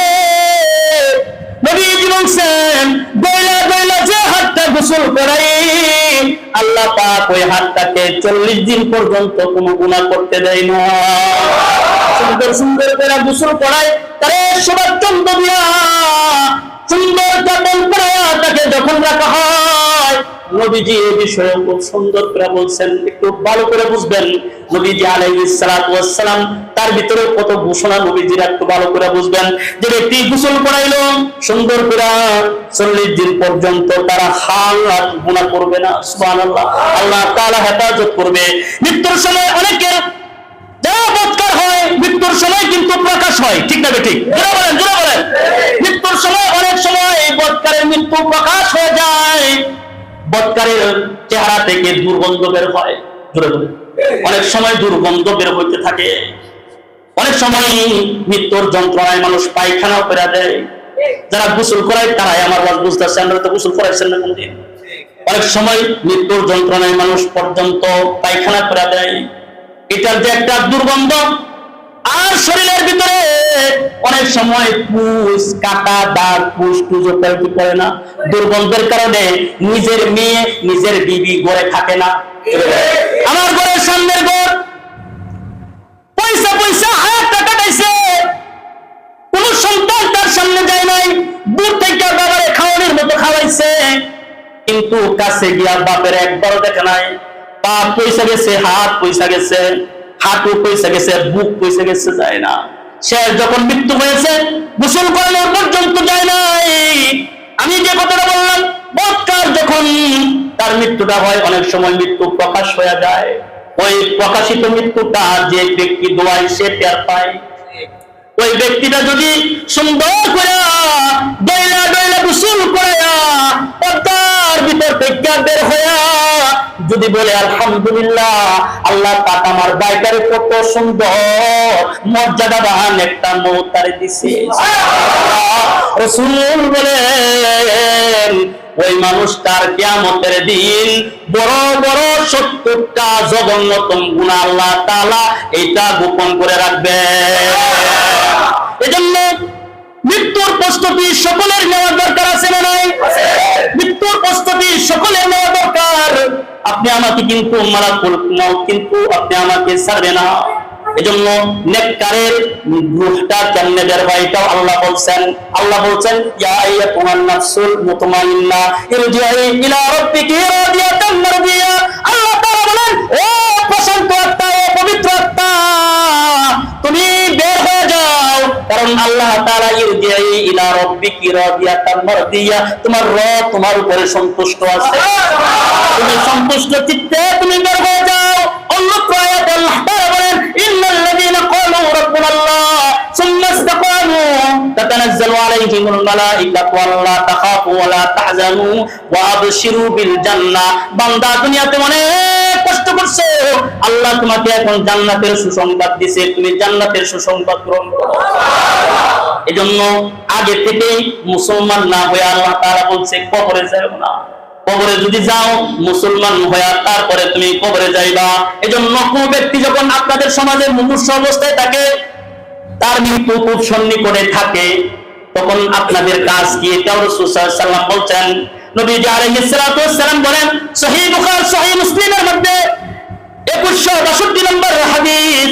নবীজি বলছেন গয়লা গয়লা যে হাতটা গোসল করাই, আল্লাহ পাক ওই হাতটাকে 40 দিন পর্যন্ত কোনো গুনাহ করতে দেয় না। সুন্দর সুন্দর করে গোসল করায়, তারে সবার চন্দ দিয়া সুন্দর কাপড় পরায়া তাকে যখন রাখা হয়, নবীজি এই বিষয়ে খুব সুন্দর করে বলছেন, একটু ভালো করে বুঝবেন। নবীজি আলাইহিস সালাতু ওয়াস সালাম তার ভিতরে কত ঘোষণা নবীজিরা একটু ভালো করে বুঝবেন। যে ব্যক্তি গোসল করাইলো সুন্দর করে 40 দিন পর্যন্ত তারা হাত গুনাহ করবে না। সুবহানাল্লাহ, আল্লাহ তাআলা হেফাজত করবে। মৃত্যুর সময় অনেকের যারা বৎকার হয়, মৃত্যুর সময় কিন্তু প্রকাশ হয়, ঠিক না ঠিক? জোরে বলেন, জোরে বলেন। মৃত্যুর সময় অনেক সময় এই বৎকারের মৃত্যু প্রকাশ হয়ে যায়, বৎকারের চেহারা থেকে দুর্গন্ধ বের হয়। জোরে বলেন, অনেক সময় দুর্গন্ধ বের হইতে থাকে। অনেক সময় মৃত্যুর যন্ত্রণায় মানুষ পায়খানা করে দেয়। যারা গোসল করায় তারাই আমার ওয়াজ বুঝতেছে, আমরা তো গোসল করাইছেন না কোনদিন। অনেক সময় মৃত্যুর যন্ত্রণায় মানুষ পর্যন্ত পায়খানা করে দেয়, এটার যে একটা দুর্গন্ধ। আর শরীরের ভিতরে অনেক সময় পুষ, কাটা, দাগ, পুষ টুজো কি করে না, দুর্গন্ধের কারণে নিজের মেয়ে নিজের বিবি ঘরে থাকে না। আমার ঘরের সামনের ঘর পয়সা পয়সা হায়াতটা কাটাইছে, কোন সন্তান তার সামনে যায় নাই, দূর থেকে বাবারে খাওয়ানোর মতো খাওয়াইছে, কিন্তু কাছে গিয়া বাপের একবারও দেখে নাই। পা পয়সা গেছে, হাত পয়সা গেছে, হাঁটু পয়সা গেছে, বুক পয়সা গেছে, যায় না। সে যখন মৃত্যু হয়েছে গোসল করানোর পর্যন্ত যায় নাই। আমি যে কথাটা বললাম, বৎকার যখন তার মৃত্যুটা হয়, অনেক সময় মৃত্যু প্রকাশ হয়ে যায়। ওই প্রকাশিত মৃত্যুটা যে ব্যক্তি দোয়ায় সে টের পায়। ওই ব্যক্তিটা যদি সুন্দর করে দইলা দইলা গোসল করায়া পর্দার ভিতর থেকে বের হইয়া যদি বলে আলহামদুলিল্লাহ, আল্লাহ পাক আমার বাইটারে কত সুন্দর মর্যাদাবান একটা মওত তারে দিছে, রাসূল বলেন ওই মানুষটার কিয়ামতের দিন বড় বড় 70টা জঘন্যতম গুনাহ আল্লাহ তাআলা এটা গোপন করে রাখবে। এজন্য মৃত্যুর প্রস্তুতি সকলের নেওয়া দরকার আছে না নাই? মৃত্যুর প্রস্তুতি সকলের নেওয়া দরকার। আপনি আমাকে কিন্তু মালাকুল মউত কিন্তু আপনি আমাকে ছাড়বে না। এজন্য নেককারের রূহটা কেমনে বের হয় এটাও আল্লাহ বলছেন। আল্লাহ বলছেন ইয়া আইয়াতুহান নাফসুল মুতমাইন্নাহ ইরজিই ইলা রাব্বিকি রাদিয়াতান মারদিয়া। আল্লাহ তাআলা বলেন ও প্রশান্ত আত্মা, ও পবিত্র আত্মা, তুমি বের হয়ে যাও, কারণ আল্লাহ তাআলা ইরজিই ইলা রাব্বিকি রাদিয়াতান মারদিয়া, তোমার রব তোমার উপরে সন্তুষ্ট আছে, তুমি সন্তুষ্ট চিত্তে তুমি বের হয়ে যাও। অন্যত্র আয়াতে আল্লাহ তাআলা বলেন ইন্নাল্লাযীনা ক্বালু রাব্বুনাল্লাহ সুম্মা ইসতাকামু তাতানাজ্জালু আলাইহিমুল মালাইকাতু আল্লা তাখাফু ওয়া লা তাহজানু ওয়া আবশিরু বিল জান্নাহ। বান্দা দুনিয়াতে অনেক কষ্ট করছো, আল্লাহ তোমাকে এখন জান্নাতের সুসংবাদ দিয়েছে, তুমি জান্নাতের সুসংবাদ গ্রহণ করো। এজন্য আগে থেকেই মুসলমান না হয়ে আল্লাহ তাআলা বলছে কবরে যাও না। কবরে যদি যাও মুসলমান হয়ে তারপরে তুমি কবরে যাইবা। এজন্য কোন ব্যক্তি যখন আপনাদের সমাজে মুমূর্ষ অবস্থায় থাকে, তার মৃত্যু খুব সন্নিকটে থাকে, তখন আপনাদের কাজ কি? এটা রাসূল সাল্লাল্লাহু আলাইহি ওয়াসাল্লাম বলছেন। নবী আলাইহিস সালাতু ওয়াস সালাম বলেন সহিহ বুখারী সহিহ মুসলিমের মধ্যে 2162 নম্বর হাদিস,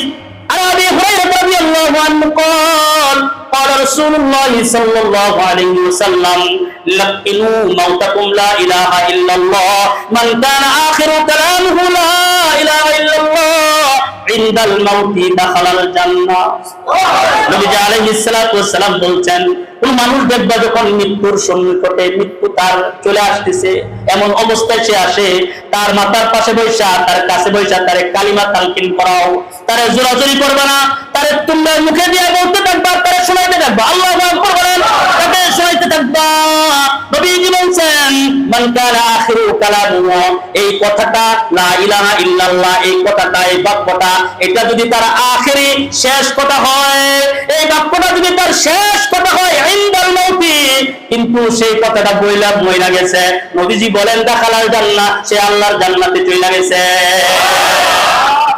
عن أبي هريرة رضي الله عنه قال قال رسول الله صلى الله عليه وسلم لقنوا موتكم لا إله إلا الله من كان آخر كلامه لا إله إلا الله عند الموت دخل الجنة। নবী আলাইহিস সালাতু ওয়াস সালাম বলছেন, কোন মানুষ দেখবা যখন মৃত্যুর সন্নিকটে, মৃত্যু তার চলে আসতেছে, এমন অবস্থায় সে আসে, তার মাথার পাশে বৈশা, তার কাছে বৈশা তারে কালিমা তালকিন করাও, তারে জোরাজোরি করবে না, তারে তোমরা মুখে দিয়ে বলতে থাকবা, তারে শোনাইতে থাকবা, আল্লাহু আকবার বলেন, তাকে শোনাইতে থাকবা। নবীজি বলছেন মান কানা আখিরু কালামুহু, এই কথাটা লা ইলাহা ইল্লাল্লাহ, এই কথাটা, এই বাক্যটা, এটা যদি তার আখেরি শেষ কথা হয়, এই বাক্যটা যদি তার শেষ কথা হয় ইনদাল মাউতি, কিন্তু সেই কথাটা বইলা গেছে, নবীজি বলেন দাখালাল জান্নাহ, সে আল্লাহর জান্নাতে চলে গেছে।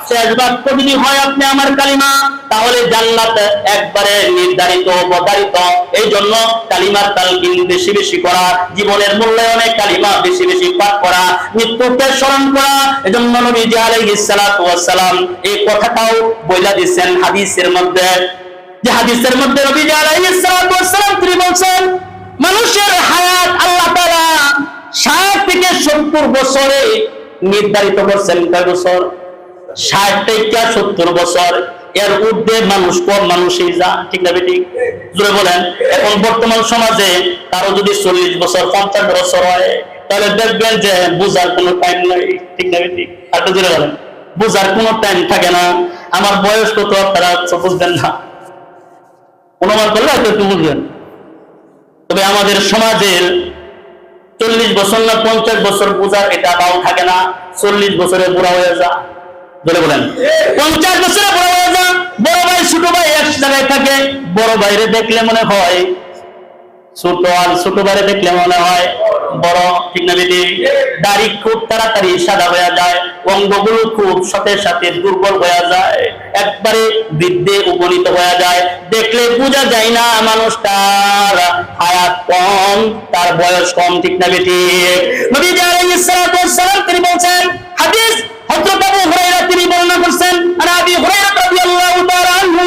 শেষ বাক্য যদি হয় আপনি আমার কালিমা, তাহলে জান্নাত একবারে নির্ধারিত অবধারিত। এই জন্য কালিমার তালকিন বেশি বেশি করা, জীবনের মূল্যায়নে কালিমা বেশি বেশি পাঠ করা, মৃত্যুকে স্মরণ করা। এজন্য নবীজি আলাইহিস সালাতু ওয়াস সালাম এই কথাটাও বইলা দিয়েছেন হাদিসের মধ্যে, যে হাদিসের মধ্যে নবীজি আলাইহিস সালাতু ওয়াস সালাম তিনি বলছেন মানুষের হায়াত আল্লাহ তাআলা 60 থেকে 70 বছরে নির্ধারিত করছেন। কয় বছর? 60 থেকে 70 বছর। এর ঊর্ধ্বে মানুষ কম মানুষই যা, ঠিক না বেঠিক? জোরে বলেন। এখন বর্তমান সমাজে কারো যদি 40 বছর 50 বছর হয়, তাহলে দেখবেন যে বুঝার কোনো টাইম নাই, ঠিক না বেঠিক? আর তো জোরে বলেন, বুঝার কোনো টাইম থাকে না। আমার বয়স কত আপনারা বুঝবেন না, অনুমান করলে হয়তো একটু বুঝবেন। তবে আমাদের সমাজের 40 বছর না 50 বছর বুঝার এটা বাউ থাকে না, 40 বছরে বুড়া হয়ে যা। বলে বলেন 50 বছরে বুড়া হয়ে যা। বড় ভাই ছোট ভাই এক জায়গায় থাকে, বড় ভাইরে দেখলে মনে হয় ছোট, আর ছোট ভাইরে দেখলে মনে হয় বড়, ঠিক না বেটি? দাড়ি খুব তাড়াতাড়ি সাদা হয়ে যায়, অঙ্গগুলো খুব সাথে সাথে দুর্বল হয়ে যায়, একবারে বৃদ্ধে উপনীত হয়ে যায়। দেখলে বোঝা যায় না মানুষটার হায়াত কম, তার বয়স কম, ঠিক না বেটি? নবীজি আলাইহিস সালাতু ওয়াস সালাম তিনি বলছেন, হাদিস হযরত আবু হুরায়রা তিনি বর্ণনা করেছেন, আবি হুরায়রা রাদিয়াল্লাহু তাআলা আনহু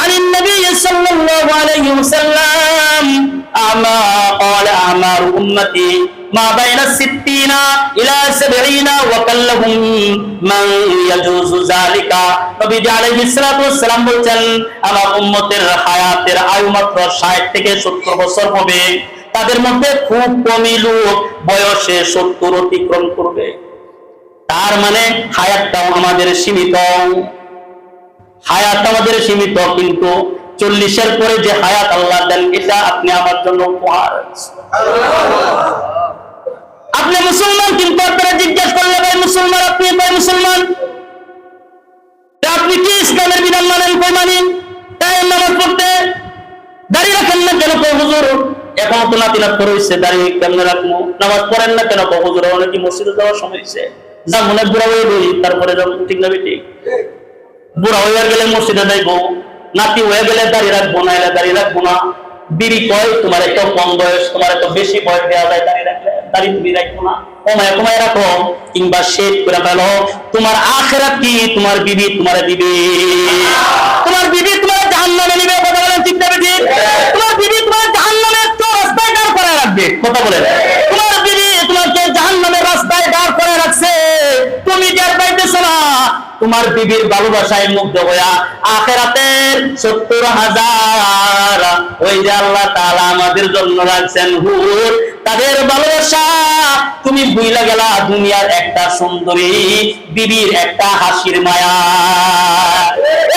আনিন নবী সাল্লাল্লাহু আলাইহি ওয়াসাল্লাম আমা ক্বালা আমার উম্মতি মা বাইনা 60 ইলা 70 ওয়া কাল্লাহুম মান ইয়াজুজু যালিকা। নবীজি আলাইহিস সালাতু ওয়াস সালাম বলেন আমার উম্মতের হায়াতের আয়ু মাত্র 60 থেকে 70 বছর হবে, তাদের মধ্যে খুব কমই লোক বয়সে 70 অতিক্রম করবে। তার মানে হায়াতটাও আমাদের সীমিত, হায়াত আমাদের সীমিত, কিন্তু 40-এর পরে যে হায়াত আল্লাহ দেন এটা আপনি আমার জন্য উপহার। আপনি মুসলমান, কিন্তু আপনারা জিজ্ঞেস করলে ভাই মুসলমান আপনি, ভাই মুসলমান আপনি কি ইসলামের বিধান মানেন? কই মানি? তাই নামাজ পড়তে দাঁড়িয়ে রাখেন না কেন? কই হুজুর এখনো তো নাতি নাত হইছে, দাঁড়িয়ে কেমনে রাখবো? নামাজ পড়েন না কেন? কই হুজুর অনেক মসজিদে যাওয়ার সময় হয়েছে, যা মনে বুড়া হয়ে গেলি তারপরে যাবো, ঠিক না বেটি? বুড়া হয়ে গেলে মসজিদে যাইবো, নাতি হয়ে গেলে দাঁড়িয়ে রাখবো না, এলে দাঁড়িয়ে রাখবো না। বিড়ি কয় তোমার এত কম বয়স, তোমার এত বেশি বয়স দেওয়া যায়, দাঁড়িয়ে রাখলে দাঁড়িয়ে তুমি রাখবো না, কমায় কমায় রাখো, কিংবা শেষ করে ফেলো। তোমার আখিরাত কি? তোমার বিবি তোমার দিবে, তোমার বিবি তোমার জাহান্নামে নিবে, কথা বলেন ঠিক না বেটি? তোমার বিবি তোমার জাহান্নামের তো রাস্তায় দাঁড় করে রাখবে, কথা বলেন। তোমার বিবি তোমাকে জাহান্নামের রাস্তায় দাঁড় করে রাখছে, তুমি টের পাইতেছো না। তোমার বিবির ভালোবাসায় মুগ্ধ হইয়া আখিরাতের 70,000 ওই যে আল্লাহ তাআলা আমাদের জন্য রাখছেন হুর, তাদের ভালোবাসা তুমি ভুইলা গেলা দুনিয়ার একটা সুন্দরী বিবির একটা হাসির মায়া,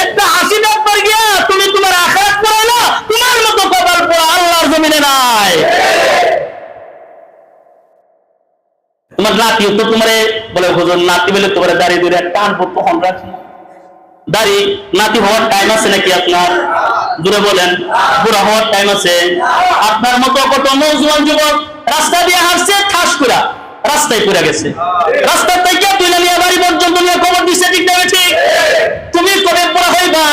একটা হাসি দেখবার গিয়া তুমি তোমার আখিরাত পড়াইলা। তোমার মতো কপাল পোড়া আল্লাহর জমিনে নাই। তোমার নাতি তো তোমার বলে হুজুর নাতি বলে তোমার দাঁড়িয়ে ধরে টানবো, তখন রাখবো। দাঁড়ি নাতি হওয়ার টাইম আছে নাকি আপনার? দূরে বলেন, বুড়া হওয়ার টাইম আছে? আপনার মতো কত নওজোয়ান যুবক রাস্তা দিয়ে হাঁটছে, ঠাস করে রাস্তায় পড়ে গেছে, রাস্তা থেকে তুলে নিয়ে বাড়ি পর্যন্ত নিয়ে খবর দিচ্ছে, ঠিক না ঠিক? তুমি কবে বুড়া হইবা?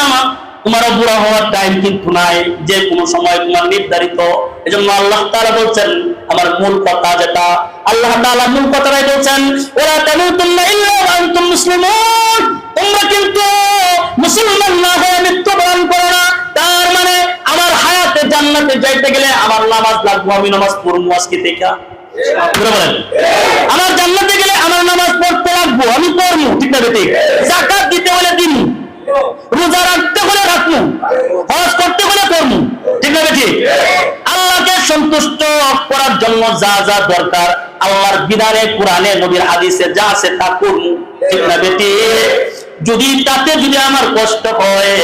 তোমার বুড়া হওয়ার টাইম কিন্তু নাই, যে কোনো সময় তোমার নির্ধারিত। এজন্য আল্লাহ তাআলা বলছেন, আমার মূল কথা যেটা, আল্লাহ তাআলা মূল কথাটাই বলছেন, ওয়া তামুতুন্না ইল্লা ওয়া আনতুম মুসলিমুন, তোমরা কিন্তু মুসলমান না হয়ে মৃত্যুবরণ করো না। তার মানে আমার হায়াতে জান্নাতে যাইতে গেলে আমার নামাজ লাগবে, আমি নামাজ পড়বো আজকে থেকে। আমার জান্নাতে গেলে আমার নামাজ পড়তে লাগবো, আমি পড়বো, ঠিক না ঠিক? যাকাত দিতে হলে দিন, রোজা রাখতে হলে রাখবো, হজ করতে হলে করবো, ঠিক না ঠিক? আল্লাহকে সন্তুষ্ট করার জন্য যা যা দরকার আল্লাহর বিধানে, কোরআনে, নবীর হাদিসে যা আছে তা করবো, ঠিক না বেটি? যদি তাতে যদি আমার কষ্ট হয়,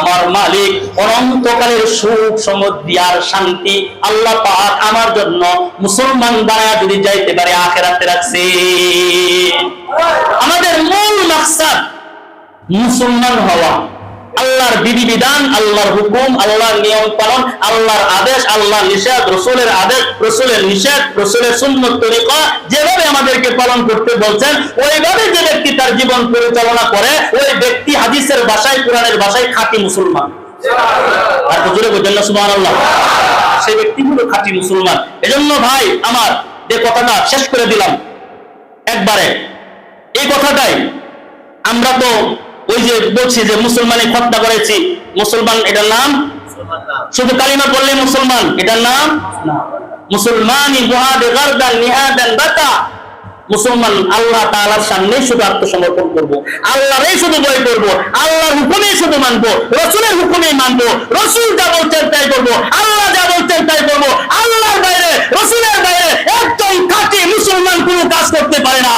আমার মালিক অনন্তকালের সুখ সমৃদ্ধি আর শান্তি আল্লাহ পাক আমার জন্য মুসলমান বানায়া যদি যাইতে পারে আখিরাতে রাখছে। আমাদের মূল মাকসাদ মুসলমান হওয়া, আল্লাহর বিধিবিধান, আল্লাহর হুকুম, আল্লাহর নিয়ম পালন, আল্লাহর আদেশ, আল্লাহর নিষেধ, রাসূলের আদেশ, রাসূলের নিষেধ, রাসূলের সুন্নাত তরিকা যেভাবে আমাদেরকে পালন করতে বলছেন ওইভাবে যে ব্যক্তি তার জীবন পরিচালনা করে ওই ব্যক্তি হাদিসের ভাষায়, কোরআনের ভাষায় খাঁটি মুসলমান। আর তো জোরে বলেন না সুবহানাল্লাহ। সেই ব্যক্তি হলো খাঁটি মুসলমান। এজন্য ভাই আমার যে কথাটা শেষ করে দিলাম একবারে, এই কথাটাই আমরা তো ওই যে বলছি যে মুসলমানে খতনা করেছি, মুসলমান এটার নাম, শুধু কালিমা পড়লে মুসলমান এটার নাম না। মুসলমানি মুহাদ গারদান নিহাদান বাতা, মুসলমান আল্লাহ তাআলার সামনে শুধু আত্মসমর্পণ করব, আল্লাহরই শুধু ভয় করব, আল্লাহর হুকুমই শুধু মানব, রাসূলের হুকুমই মানব, রাসূল যা বলতেন তাই করব, আল্লাহ যা বলতেন তাই করব। আল্লাহর বাইরে, রাসূলের বাইরে একদম খাঁটি মুসলমান কোনো কাজ করতে পারে না।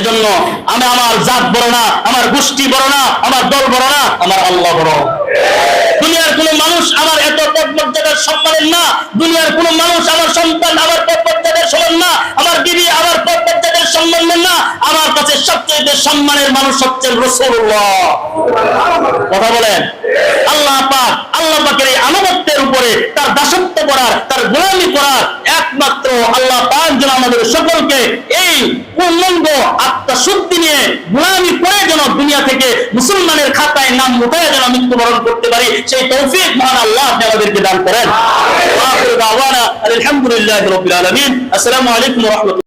এজন্য আমি আমার জাত বড় না, আমার গোষ্ঠী বড় না, আমার দল বড় না, আমার আল্লাহ বড়। দুনিয়ার কোন মানুষ আমার এত পদ মর্যাদার সম্মানের না, দুনিয়ার কোন মানুষ আমার সন্তান আমার পদ মর্যাদার সমান না, আমার বিবি আমার পদ মর্যাদার সম্মানের না। আমার কাছে সবচেয়ে সম্মানের মানুষ হচ্ছেন রাসূলুল্লাহ। কথা বলেন। আল্লাহ পাক, আল্লাহ পাকের এই আনুগত্যের উপরে তার দাসত্ব করার, তার গোলামি করার একমাত্র আল্লাহ পাক যেন আমাদের সকলকে এই পূর্ণাঙ্গ আত্মশুদ্ধি নিয়ে গোলামি করে যেন দুনিয়া থেকে মুসলমানের খাতায় নাম উঠায় যেন মৃত্যুবরণ করতে পারি, সেই তৌফিক মহান আল্লাহ আপনি আমাদেরকে দান করেন। আলহামদুলিল্লাহি রাব্বিল আলামিন। আসসালামু আলাইকুম ওয়া রাহমাতুল্লাহ।